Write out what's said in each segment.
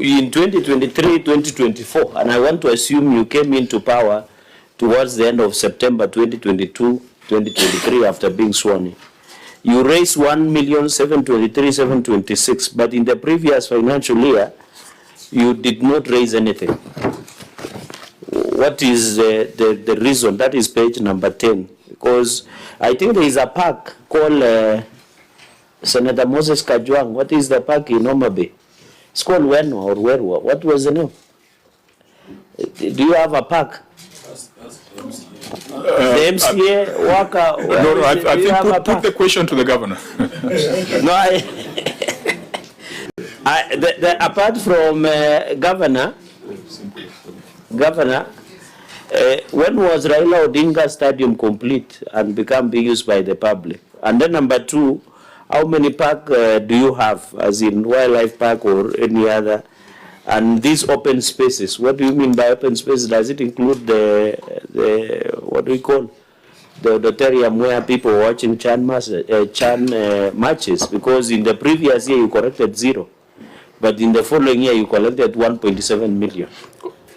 in 2023, 2024, and I want to assume you came into power towards the end of September 2022, 2023 after being sworn in. You raised 1,723,726, but in the previous financial year, you did not raise anything. What is the reason? That is page number 10. Because I think there is a park called Senator Moses Kajwang. What is the park in Homa Bay? It's called Wenwa or Werwa. What was the name? Do you have a park? The MCA worker. No, I think put the question to the governor. No, apart from governor, when was Raila Odinga Stadium complete and being used by the public? And then number two, how many park do you have, as in wildlife park or any other? And these open spaces, what do you mean by open spaces? Does it include the what do we call, the auditorium where people are watching Chan matches? Because in the previous year you collected 0, but in the following year you collected 1.7 million.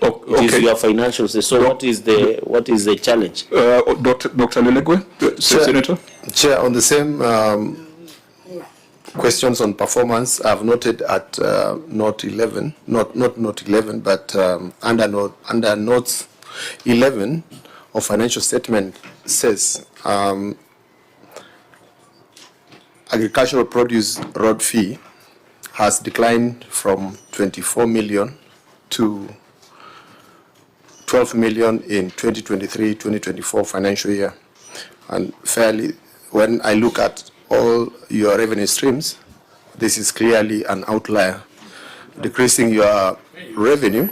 It is your financials. So what is the challenge? Dr. Lelegwe, Senator. Chair, on the same questions on performance, I've noted at note 11, not note 11, but under notes 11 of financial statement says agricultural produce road fee has declined from 24 million to 12 million in 2023-2024 financial year. And fairly, when I look at all your revenue streams, this is clearly an outlier, decreasing your revenue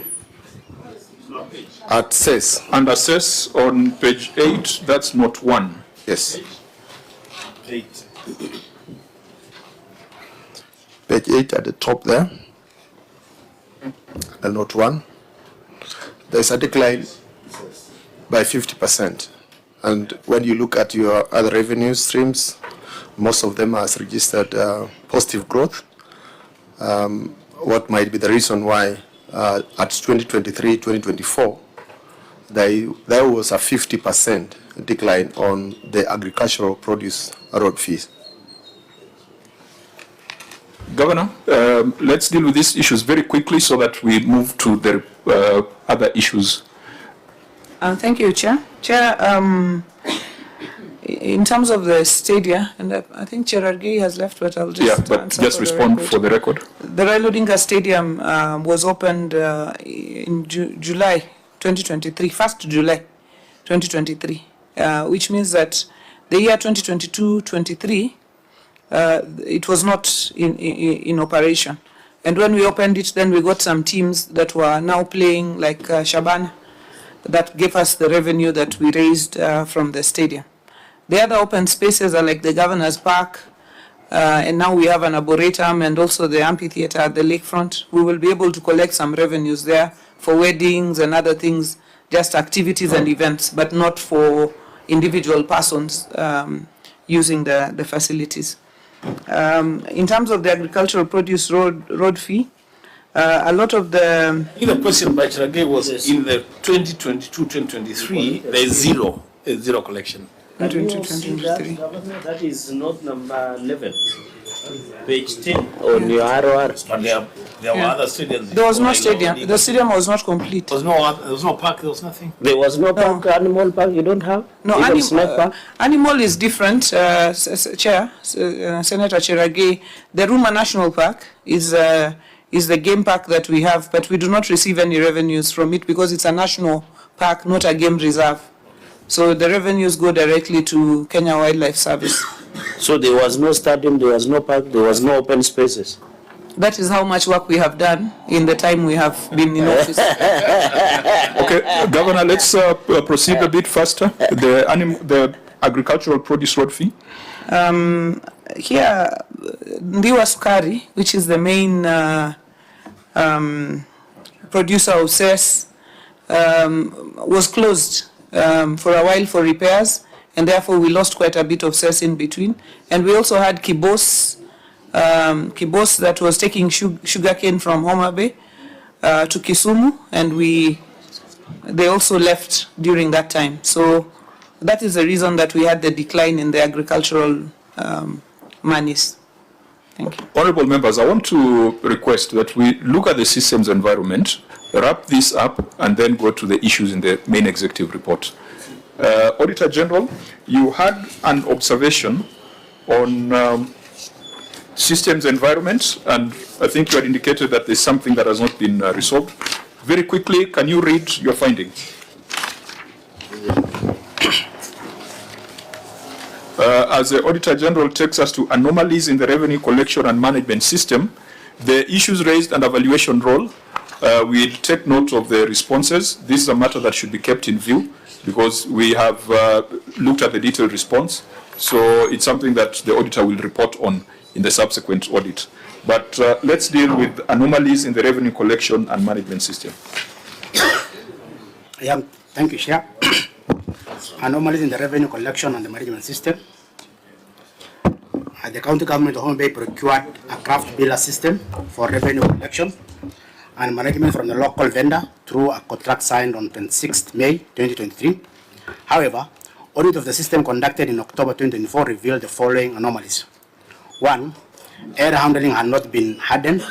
at cess. And assess on page 8, that's note 1. Yes. Page 8 at the top there, and note 1. There's a decline by 50%. And when you look at your other revenue streams, most of them has registered positive growth. What might be the reason why at 2023-2024, there was a 50% decline on the agricultural produce road fees? Governor, let's deal with these issues very quickly so that we move to the other issues. Thank you, Chair. Chair, in terms of the stadia, and I think Chair Argei has left, but I'll just respond for the record. The Raila Odinga Stadium was opened in July 2023, 1st July 2023, which means that the year 2022-23, it was not in operation. And when we opened it, then we got some teams that were now playing, like Shabana, that gave us the revenue that we raised from the stadium. The other open spaces are like the Governor's Park, and now we have an arboretum and also the amphitheater at the lakefront. We will be able to collect some revenues there for weddings and other things, just activities and events, but not for individual persons using the facilities. In terms of the agricultural produce road fee, a lot of the... The question by Chiragay was in the 2022-2023, there is zero collection. In 2023. That is note number 11, page 10 on your ROR. But there were other stadiums. There was no stadium. The stadium was not complete. There was no park, there was nothing. There was no park, animal park, you don't have? No, animal is different, Chair, Senator Chiragay. The Ruma National Park is the game park that we have, but we do not receive any revenues from it because it's a national park, not a game reserve. So the revenues go directly to Kenya Wildlife Service. So there was no stadium, there was no park, there was no open spaces. That is how much work we have done in the time we have been in office. Okay, Governor, let's proceed a bit faster. The agricultural produce road fee. Here, Ndiwa Sukari, which is the main producer of cess, was closed for a while for repairs, and therefore we lost quite a bit of cess in between. And we also had Kibos that was taking sugarcane from Homa Bay, to Kisumu, and they also left during that time. So that is the reason that we had the decline in the agricultural monies. Thank you. Honorable members, I want to request that we look at the systems environment, wrap this up, and then go to the issues in the main executive report. Auditor General, you had an observation on systems environment, and I think you had indicated that there's something that has not been resolved. Very quickly, can you read your findings? As the Auditor General takes us to anomalies in the revenue collection and management system, the issues raised and evaluation role, we'll take note of the responses. This is a matter that should be kept in view because we have looked at the detailed response. So it's something that the auditor will report on in the subsequent audit. But let's deal with anomalies in the revenue collection and management system. Yeah, thank you, Chair. Anomalies in the revenue collection and the management system. The county government of Homa Bay procured a craft biller system for revenue collection and management from the local vendor through a contract signed on 26th May 2023. However, audit of the system conducted in October 2024 revealed the following anomalies. 1. Error handling had not been hardened.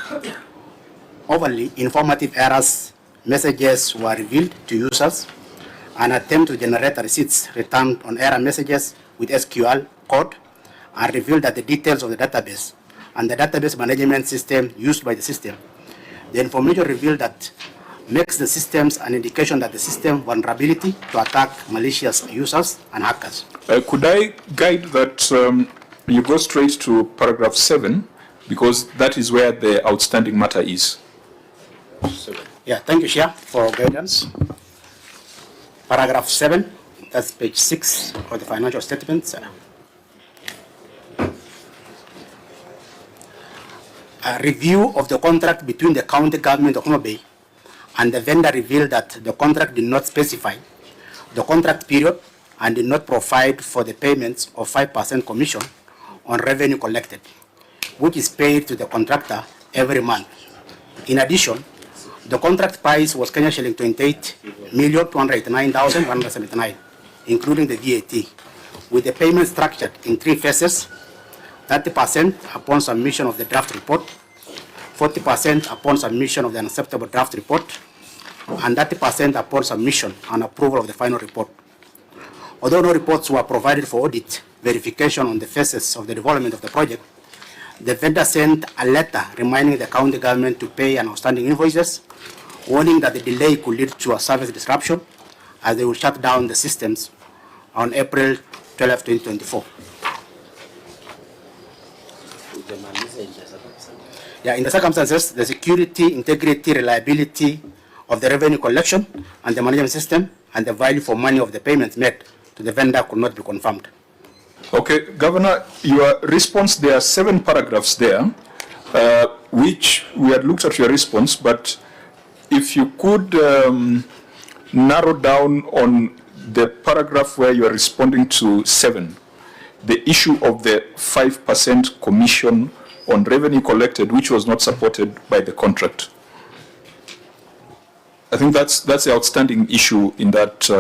Overly informative errors messages were revealed to users. An attempt to generate receipts returned on error messages with SQL code and revealed that the details of the database and the database management system used by the system. The information revealed that makes the systems an indication that the system vulnerability to attack malicious users and hackers. Could I guide that you go straight to paragraph 7 because that is where the outstanding matter is. Yeah, thank you, Chair, for guidance. Paragraph 7, that's page 6 of the financial statements. A review of the contract between the county government of Homa Bay and the vendor revealed that the contract did not specify the contract period and did not provide for the payments of 5% commission on revenue collected, which is paid to the contractor every month. In addition, the contract price was Kenya shilling 28,289,179, including the VAT, with the payment structured in 3 phases: 30% upon submission of the draft report, 40% upon submission of the unacceptable draft report, and 30% upon submission and approval of the final report. Although no reports were provided for audit verification on the phases of the development of the project, the vendor sent a letter reminding the county government to pay an outstanding invoices, warning that the delay could lead to a service disruption as they will shut down the systems on April 12, 2024. Yeah, in the circumstances, the security, integrity, reliability of the revenue collection and the management system and the value for money of the payments made to the vendor could not be confirmed. Okay, Governor, your response, there are 7 paragraphs there, which we had looked at your response, but if you could narrow down on the paragraph where you are responding to 7, the issue of the 5% commission on revenue collected, which was not supported by the contract. I think that's the outstanding issue in that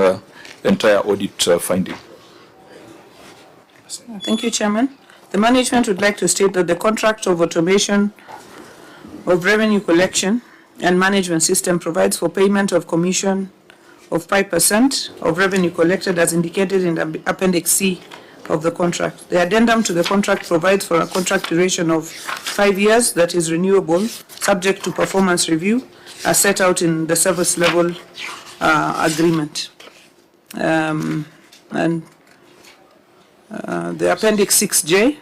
entire audit finding. Thank you, Chairman. The management would like to state that the contract of automation of revenue collection and management system provides for payment of commission of 5% of revenue collected as indicated in the Appendix C of the contract. The addendum to the contract provides for a contract duration of 5 years that is renewable, subject to performance review, as set out in the service level agreement. The Appendix 6J,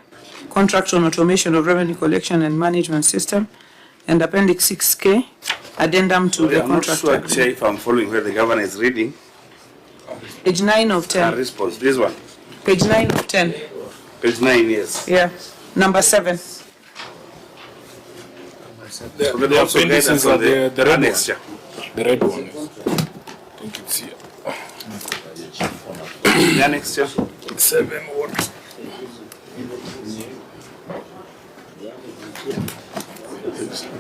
Contract on Automation of Revenue Collection and Management System, and Appendix 6K, Addendum to the Contract. I'm not sure if I'm following where the governor is reading. Page 9 of 10. Response, this one. Page 9 of 10. Page 9, yes. Yeah. Number 7. The appendices are the red annex, one. The red one. I think it's here. The annex, yeah. 7 what?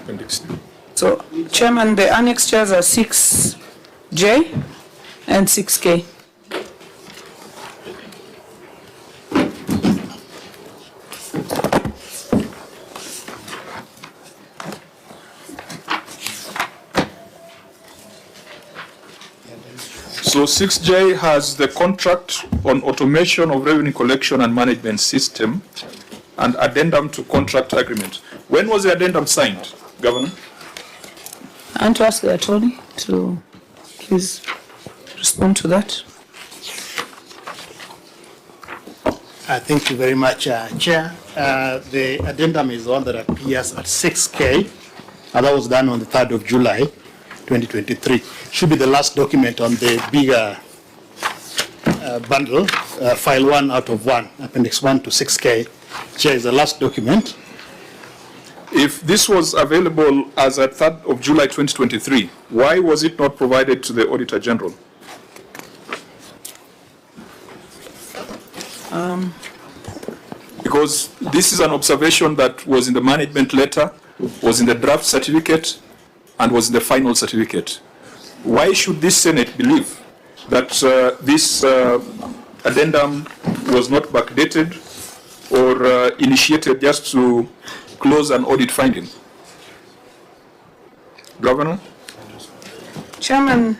Appendix So, Chairman, the annex chairs are 6J and 6K. So 6J has the contract on automation of revenue collection and management system and addendum to contract agreement. When was the addendum signed, Governor? I want to ask the attorney to please respond to that. Thank you very much, Chair. The addendum is the one that appears at 6K, and that was done on the 3rd of July, 2023. Should be the last document on the bigger bundle, file 1 out of 1, appendix 1 to 6K. Chair, is the last document. If this was available as at 3rd of July 2023, why was it not provided to the Auditor General? Because this is an observation that was in the management letter, was in the draft certificate, and was in the final certificate. Why should this Senate believe that this addendum was not backdated or initiated just to close an audit finding? Governor? Chairman,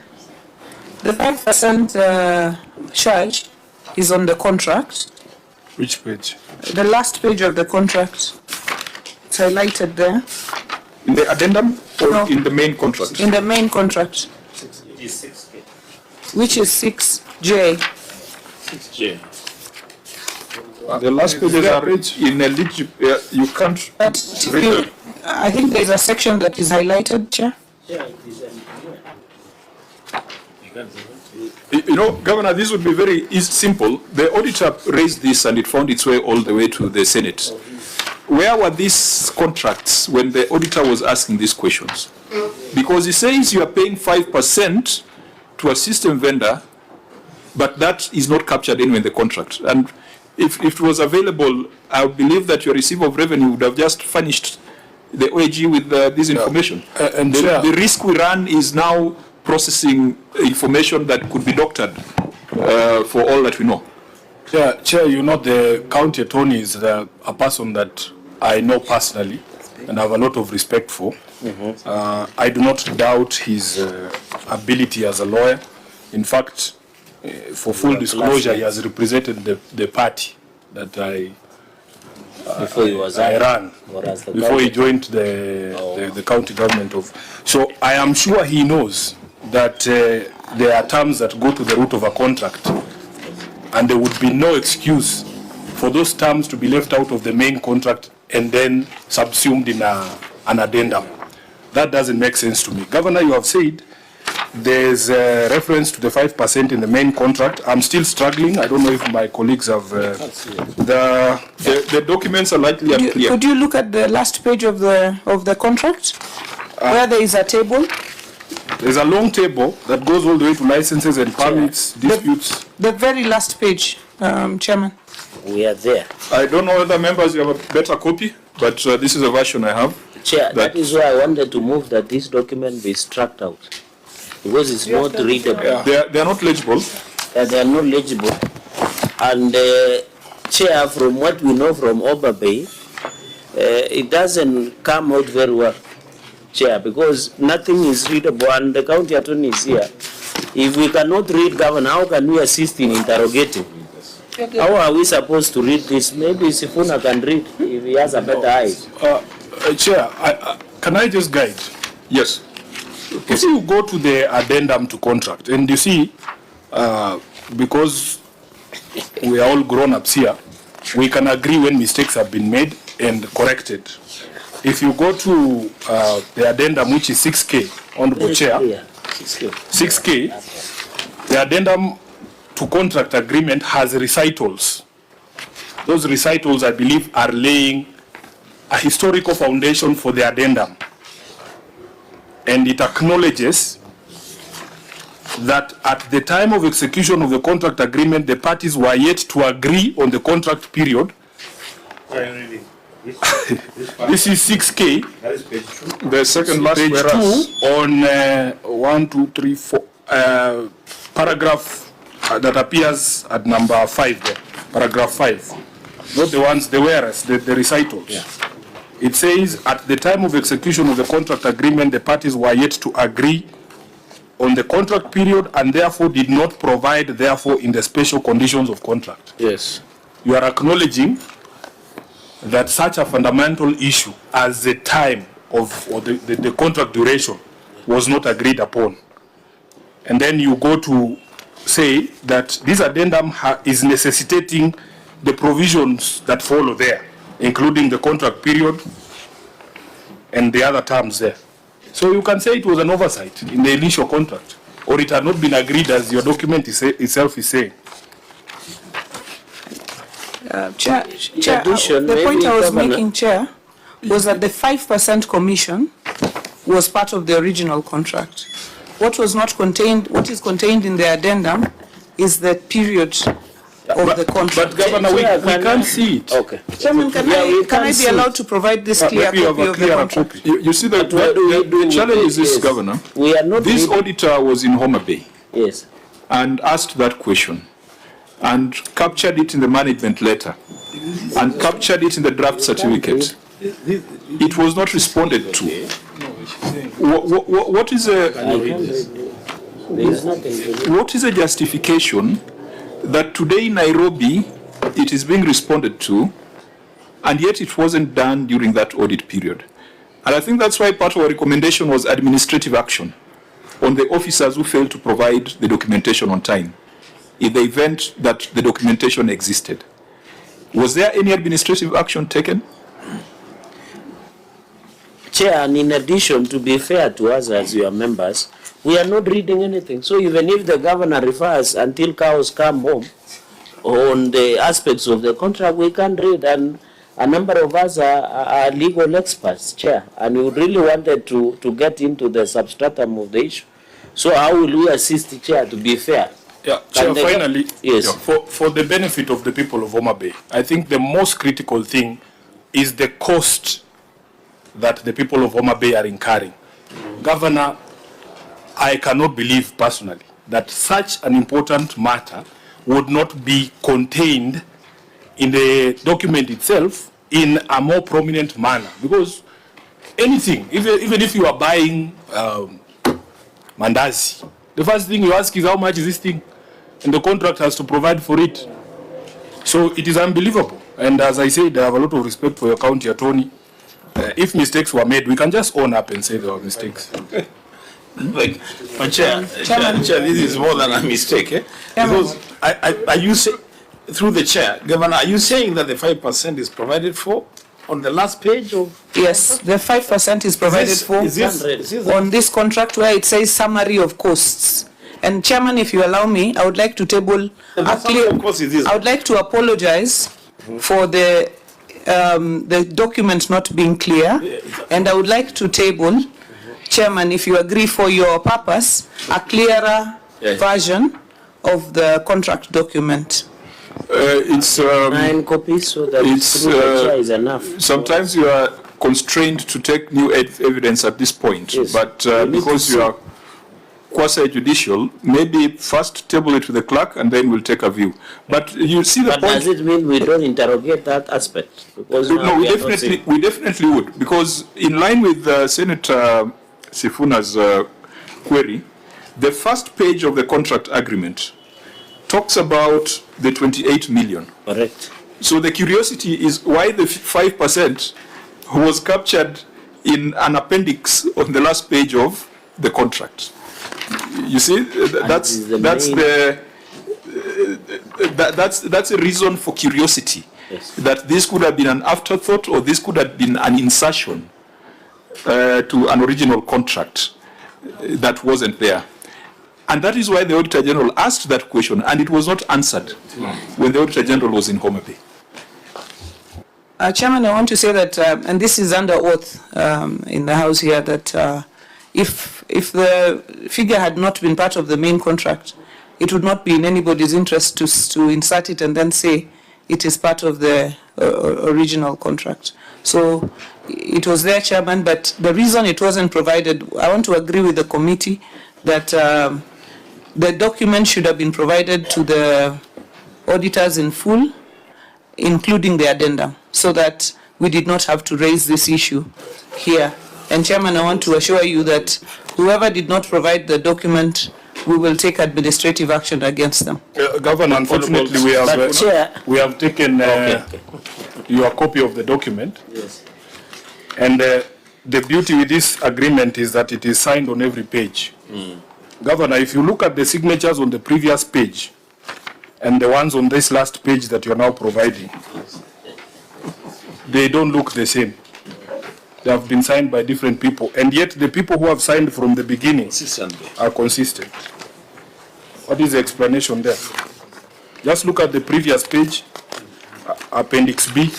the 5% charge is on the contract. Which page? The last page of the contract. It's highlighted there. In the addendum or No. in the main contract? In the main contract. Which is 6J. The last pages are ineligible. You can't But read them. I think there's a section that is highlighted, Chair. You know, Governor, this would be very simple. The auditor raised this and it found its way all the way to the Senate. Where were these contracts when the auditor was asking these questions? Because he says you are paying 5% to a system vendor, but that is not captured anywhere in the contract. And if it was available, I believe that your receiver of revenue would have just furnished the OAG with this information. And the risk we run is now processing information that could be doctored for all that we know. Chair, you know the county attorney is a person that I know personally and have a lot of respect for. I do not doubt his ability as a lawyer. In fact, for full disclosure, he has represented the party that Before he was I ran or as the before he joined the county government of. So I am sure he knows that there are terms that go to the root of a contract, and there would be no excuse for those terms to be left out of the main contract and then subsumed in an addendum. That doesn't make sense to me. Governor, you have said there's a reference to the 5% in the main contract. I'm still struggling. I don't know if my colleagues have the documents are likely unclear. Could you look at the last page of the contract, where there is a table? There's a long table that goes all the way to licenses and permits, disputes. The very last page, Chairman. We are there. I don't know whether members you have a better copy, but this is a version I have. Chair, that is why I wanted to move that this document be struck out. Because it's not readable. They are not legible. They are not legible. And Chair, from what we know from Oba Bay, it doesn't come out very well, Chair, because nothing is readable and the county attorney is here. If we cannot read, Governor, how can we assist in interrogating? How are we supposed to read this? Maybe Sifuna can read if he has a better eye. Chair, can I just guide? Yes. If you go to the addendum to contract, and you see, because we are all grown-ups here, we can agree when mistakes have been made and corrected. If you go to the addendum, which is 6K, Honorable Chair, 6K, the addendum to contract agreement has recitals. Those recitals, I believe, are laying a historical foundation for the addendum. And it acknowledges that at the time of execution of the contract agreement, the parties were yet to agree on the contract period. This is 6K. That is page 2. The second last Page whereas. 2 on 1, 2, 3, 4, paragraph that appears at number 5 there. Paragraph 5. Not the ones, the whereas, the recitals. Yeah. It says, at the time of execution of the contract agreement, the parties were yet to agree on the contract period and therefore did not provide, therefore, in the special conditions of contract. Yes. You are acknowledging that such a fundamental issue as the time of or the contract duration was not agreed upon. And then you go to say that this addendum is necessitating the provisions that follow there, including the contract period and the other terms there. So you can say it was an oversight in the initial contract, or it had not been agreed as your document itself is saying. Chair, the point I was making, Chair, was that the 5% commission was part of the original contract. What was not contained, what is contained in the addendum is the period of the contract. But Governor, we can't see it. Okay. Chairman, can I be allowed to provide this clear copy of the contract? You see, the challenge is this, Governor. We are not this auditor was in Homa Bay. Yes. And asked that question and captured it in the management letter and captured it in the draft certificate. It was not responded to. What is a justification that today in Nairobi it is being responded to and yet it wasn't done during that audit period? And I think that's why part of our recommendation was administrative action on the officers who failed to provide the documentation on time in the event that the documentation existed. Was there any administrative action taken? Chair, and in addition, to be fair to us as your members, we are not reading anything. So even if the governor refers until cows come home on the aspects of the contract, we can't read. And a number of us are legal experts, Chair, and we really wanted to get into the substratum of the issue. So how will we assist the Chair to be fair? Yeah, Chair, finally, yes. For the benefit of the people of Homa Bay, I think the most critical thing is the cost that the people of Homa Bay are incurring. Governor, I cannot believe personally that such an important matter would not be contained in the document itself in a more prominent manner. Because anything, even if you are buying mandazi, the first thing you ask is how much is this thing? And the contract has to provide for it. So it is unbelievable. And as I said, I have a lot of respect for your county attorney. If mistakes were made, we can just own up and say there were mistakes. Like, Chair, this is more than a mistake. Eh? Because are you through the Chair, Governor, are you saying that the 5% is provided for on the last page of? Yes, the 5% is provided for on this contract where it says summary of costs. And Chairman, if you allow me, I would like to table I would like to apologize for the document not being clear, and I would like to table, Chairman, if you agree for your purpose, a clearer version of the contract document. It's 9 copies, so that is enough. Sometimes you are constrained to take new evidence at this point, yes. But because you are quasi-judicial, maybe first table it to the clerk and then we'll take a view. But you see the point. Does it mean we don't interrogate that aspect? Because no, we definitely would, because in line with Senator Sifuna's query, the first page of the contract agreement talks about the 28 million. Correct. So the curiosity is why the 5% was captured in an appendix on the last page of the contract. You see, that's a reason for curiosity. Yes. That this could have been an afterthought, or this could have been an insertion to an original contract that wasn't there. And that is why the Auditor General asked that question, and it was not answered when the Auditor General was in Homa Bay. Chairman, I want to say that, and this is under oath in the House here, that if the figure had not been part of the main contract, it would not be in anybody's interest to insert it and then say it is part of the original contract. So it was there, Chairman, but the reason it wasn't provided, I want to agree with the committee that the document should have been provided to the auditors in full, including the addendum, so that we did not have to raise this issue here. And Chairman, I want to assure you that whoever did not provide the document, we will take administrative action against them. Governor, unfortunately, we have taken your copy of the document. Yes. And the beauty with this agreement is that it is signed on every page. Governor, if you look at the signatures on the previous page and the ones on this last page that you are now providing, they don't look the same. They have been signed by different people, and yet the people who have signed from the beginning are consistent. What is the explanation there? Just look at the previous page, Appendix B.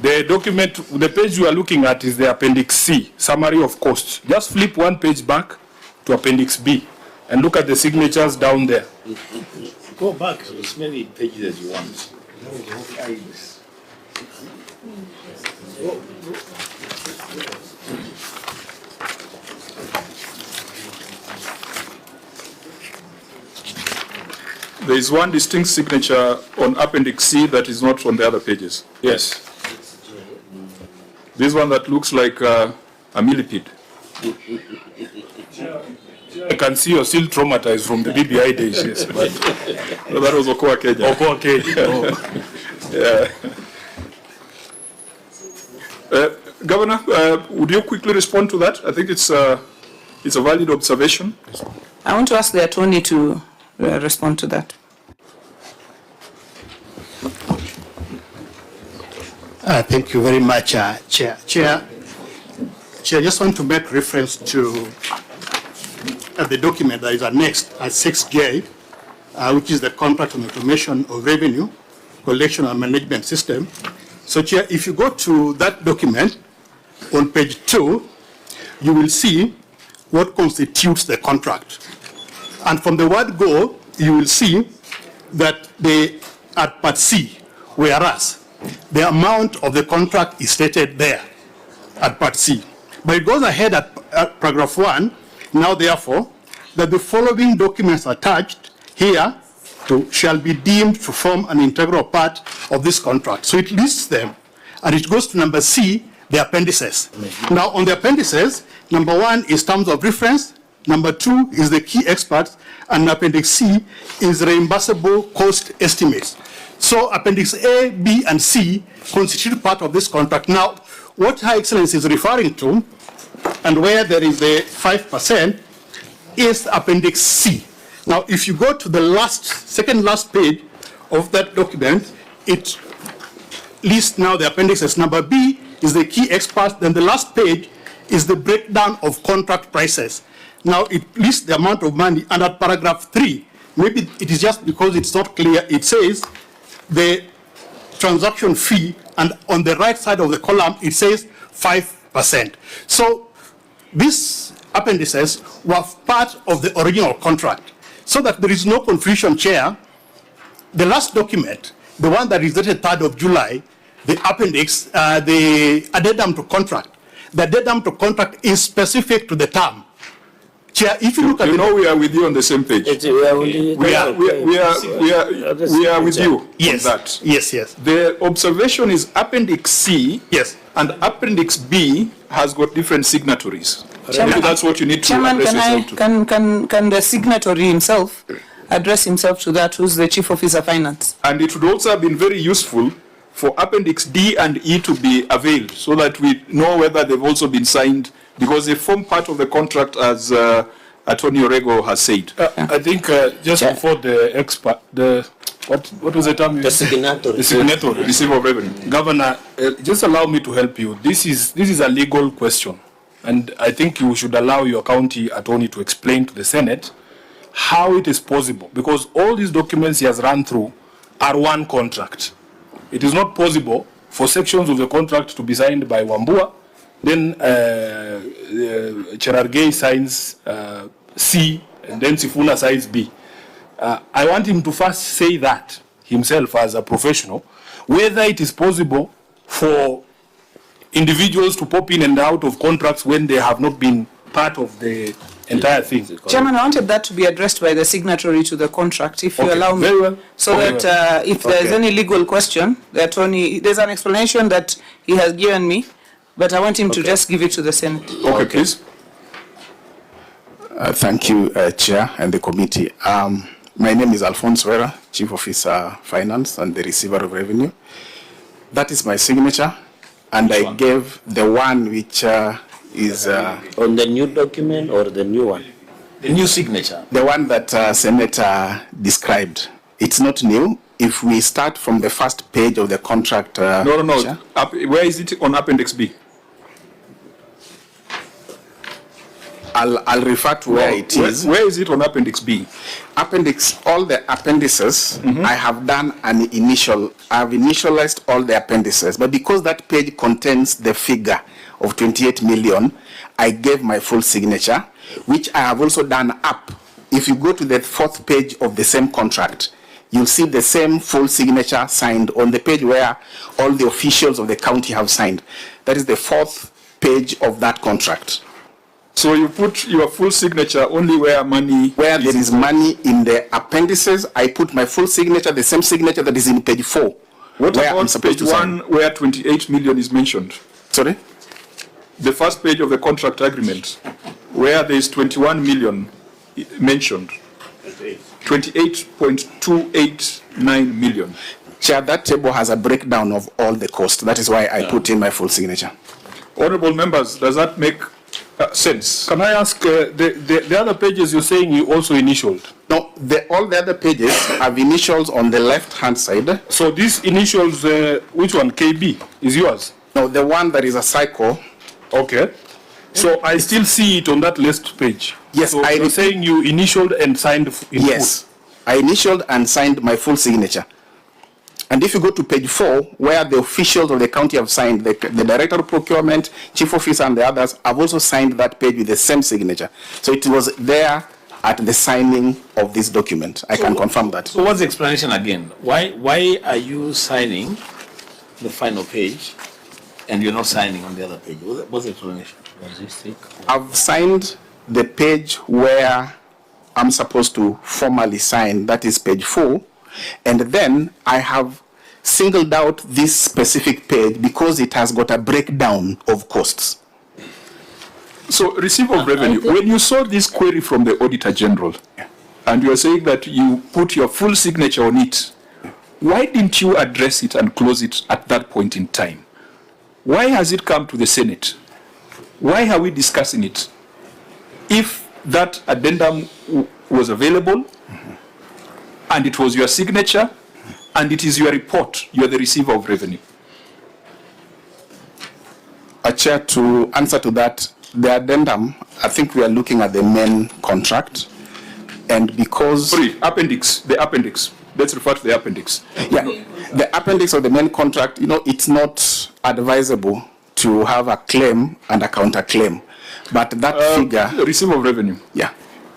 The document, the page you are looking at is the Appendix C, Summary of Costs. Just flip one page back to Appendix B and look at the signatures down there. Go back as many pages as you want. There is one distinct signature on Appendix C that is not on the other pages. Yes. This one that looks like a millipede. I can see you're still traumatized from the BBI days, yes. But No, that was Okoa Kenya. okay. Governor, would you quickly respond to that? I think it's a valid observation. I want to ask the attorney to respond to that. Thank you very much, Chair. Chair, I just want to make reference to the document that is annexed at 6J, which is the Contract on Automation of Revenue Collection and Management System. So, Chair, if you go to that document on page 2, you will see what constitutes the contract. And from the word go, you will see that at part C, whereas the amount of the contract is stated there at part C. But it goes ahead at paragraph 1, now therefore, that the following documents attached here shall be deemed to form an integral part of this contract. So it lists them, and it goes to number C, the appendices. Now on the appendices, number 1 is terms of reference, number 2 is the key experts, and appendix C is reimbursable cost estimates. So appendix A, B, and C constitute part of this contract. Now, what Her Excellency is referring to, and where there is a 5%, is appendix C. Now, if you go to the second last page of that document, it lists now the appendices. Number B is the key experts. Then the last page is the breakdown of contract prices. Now, it lists the amount of money, and at paragraph 3, maybe it is just because it's not clear, it says the transaction fee, and on the right side of the column, it says 5%. So these appendices were part of the original contract, so that there is no confusion, Chair. The last document, the one that is dated 3rd of July, the appendix, the addendum to contract, the addendum to contract is specific to the term. Chair, if you look at we are with you on the same page. We are with you yes, on that. Yes. The observation is Appendix C, yes, and Appendix B has got different signatories. Maybe that's what you need to Chairman, address yourself to. can the signatory himself address himself to that, who's the Chief Officer Finance? And it would also have been very useful for Appendix D and E to be availed, so that we know whether they've also been signed, because they form part of the contract, as Attorney Orego has said. I think just before the expert, what was the term? The signatory. The signatory. Receiver of revenue. Governor, just allow me to help you. This is a legal question, and I think you should allow your county attorney to explain to the Senate how it is possible, because all these documents he has run through are one contract. It is not possible for sections of the contract to be signed by Wambua then Cherargei signs C, and then Sifuna signs B. I want him to first say that himself as a professional, whether it is possible for individuals to pop in and out of contracts when they have not been part of the entire thing. Chairman, I wanted that to be addressed by the signatory to the contract, if you allow me. Very well. So that if there's any legal question, the attorney, there's an explanation that he has given me, but I want him to just give it to the Senate. Okay, please. Thank you, Chair and the committee. My name is Alphonse Vera, Chief Officer Finance and the Receiver of Revenue. That is my signature, and I gave the one which is... On the new document or the new one? The new signature. The one that Senator described. It's not new. If we start from the first page of the contract... No. Chair, Where is it on Appendix B? I'll refer to where it is. Where is it on Appendix B? Appendix, all the appendices, I have done an initial, I've initialized all the appendices, but because that page contains the figure of 28 million, I gave my full signature, which I have also done up. If you go to the fourth page of the same contract, you'll see the same full signature signed on the page where all the officials of the county have signed. That is the fourth page of that contract. So you put your full signature only where money... Where there is money in the appendices, I put my full signature, the same signature that is in page 4. What about page 1 where 28 million is mentioned? Sorry? The first page of the contract agreement, where there is 21 million mentioned. 28.289 million. Chair, that table has a breakdown of all the costs. That is why I put in my full signature. Honorable members, does that make sense? Can I ask, the other pages you're saying you also initialed? No, all the other pages have initials on the left-hand side. So these initials, which one, KB, is yours? No, the one that is a cycle. Okay. So I still see it on that last page. Yes, so you're saying you initialed and signed in yes, full. I initialed and signed my full signature. And if you go to page 4, where the officials of the county have signed, the Director of Procurement, Chief Officer, and the others have also signed that page with the same signature. So it was there at the signing of this document. I can confirm that. So what's the explanation again? Why are you signing the final page and you're not signing on the other page? What's the explanation? I've signed the page where I'm supposed to formally sign, that is page 4, and then I have singled out this specific page because it has got a breakdown of costs. So, receiver of revenue, when you saw this query from the Auditor General, and you are saying that you put your full signature on it, why didn't you address it and close it at that point in time? Why has it come to the Senate? Why are we discussing it? If that addendum was available, and it was your signature, and it is your report, you are the receiver of revenue. Chair, to answer to that, the addendum, I think we are looking at the main contract, and because... Sorry, the appendix. Let's refer to the appendix. Yeah, the appendix of the main contract, it's not advisable to have a claim and a counterclaim, but that figure... Receiver of revenue. Yeah.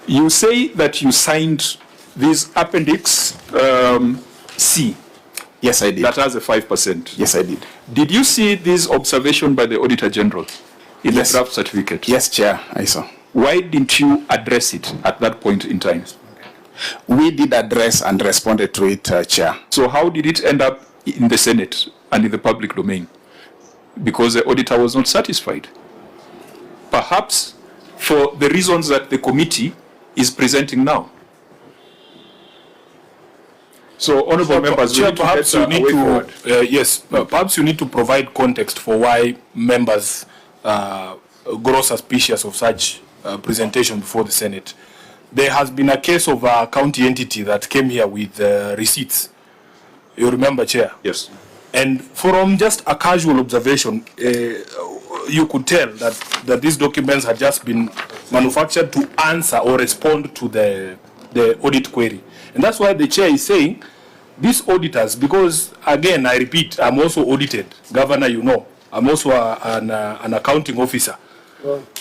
You say that you signed this appendix C. Yes, I did. That has a 5%. Yes, I did. Did you see this observation by the Auditor General in the draft certificate? Yes, Chair, I saw. Why didn't you address it at that point in time? We did address and responded to it, Chair. So how did it end up in the Senate and in the public domain? Because the auditor was not satisfied. Perhaps for the reasons that the committee is presenting now. So, honourable members, Chair, perhaps you need to, perhaps you need to provide context for why members grow suspicious of such presentation before the Senate. There has been a case of a county entity that came here with receipts. You remember, Chair? Yes. And from just a casual observation, you could tell that these documents had just been manufactured to answer or respond to the audit query. And that's why the Chair is saying, these auditors, because again, I repeat, I'm also audited, Governor, I'm also an accounting officer.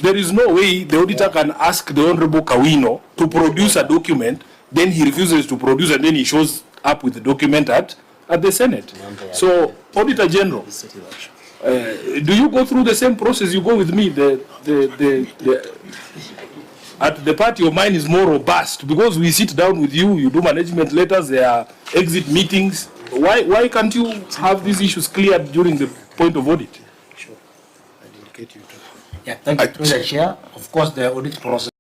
There is no way the auditor can ask the Honorable Kawino to produce a document, then he refuses to produce, and then he shows up with the document at the Senate. So, Auditor General, do you go through the same process you go with me? At the party of mine is more robust because we sit down with you, you do management letters, there are exit meetings. Why can't you have these issues cleared during the point of audit? Yeah, thank you, Chair. Of course, the audit process